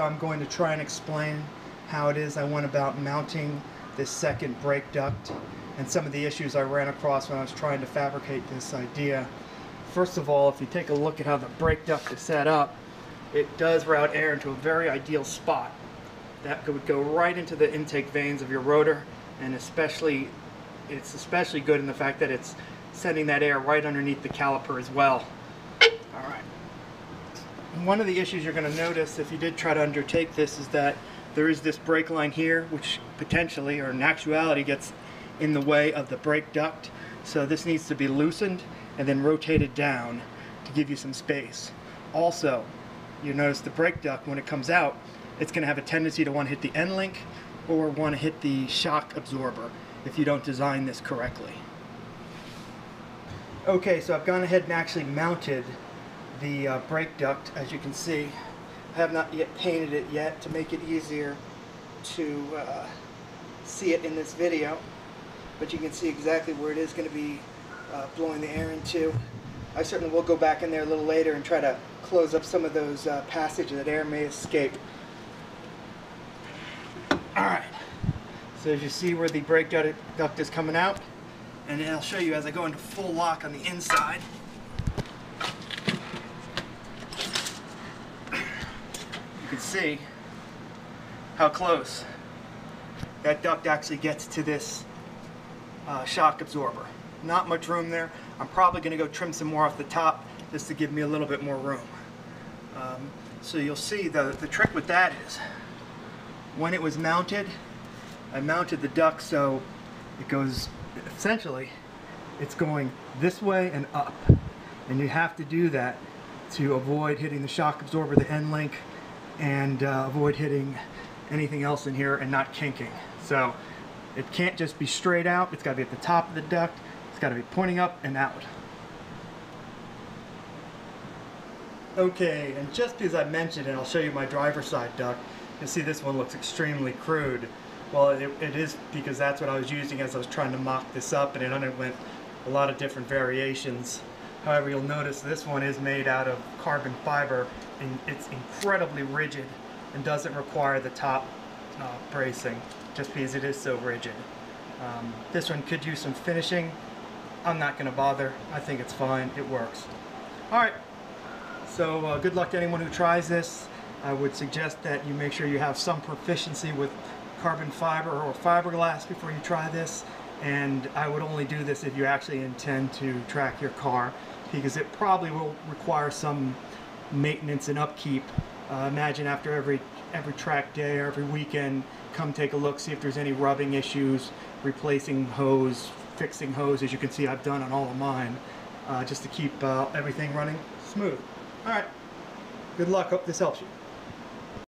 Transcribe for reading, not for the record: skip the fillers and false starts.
I'm going to try and explain how it is I went about mounting this second brake duct and some of the issues I ran across when I was trying to fabricate this idea. First of all, if you take a look at how the brake duct is set up, it does route air into a very ideal spot. That would go right into the intake vanes of your rotor, and it's especially good in the fact that it's sending that air right underneath the caliper as well. Alright. One of the issues you're going to notice if you did try to undertake this is that there is this brake line here which potentially, or in actuality, gets in the way of the brake duct. So this needs to be loosened and then rotated down to give you some space. Also, you notice the brake duct, when it comes out, it's going to have a tendency to want to hit the end link or want to hit the shock absorber if you don't design this correctly. Okay, so I've gone ahead and actually mounted the brake duct. As you can see, I have not yet painted it yet to make it easier to see it in this video, but you can see exactly where it is going to be blowing the air into. I certainly will go back in there a little later and try to close up some of those passages that air may escape. Alright, so as you see where the brake duct is coming out, and I'll show you as I go into full lock on the inside. You can see how close that duct actually gets to this shock absorber. Not much room there. I'm probably going to go trim some more off the top just to give me a little bit more room. So you'll see the trick with that is when it was mounted, I mounted the duct so it goes, essentially it's going this way and up, and you have to do that to avoid hitting the shock absorber, the end link, and avoid hitting anything else in here and not kinking. So it can't just be straight out, it's got to be at the top of the duct, it's got to be pointing up and out. Okay, and just as I mentioned, and I'll show you my driver's side duct, you'll see this one looks extremely crude. Well, it is because that's what I was using as I was trying to mock this up, and it underwent a lot of different variations. However, you'll notice this one is made out of carbon fiber, and it's incredibly rigid and doesn't require the top bracing just because it is so rigid. This one could use some finishing. I'm not going to bother. I think it's fine. It works. Alright, so good luck to anyone who tries this. I would suggest that you make sure you have some proficiency with carbon fiber or fiberglass before you try this, and I would only do this if you actually intend to track your car, because it probably will require some maintenance and upkeep. Imagine after every track day or every weekend, come take a look, see if there's any rubbing issues, replacing hose, fixing hose, as you can see I've done on all of mine, just to keep everything running smooth. Alright, good luck, hope this helps you.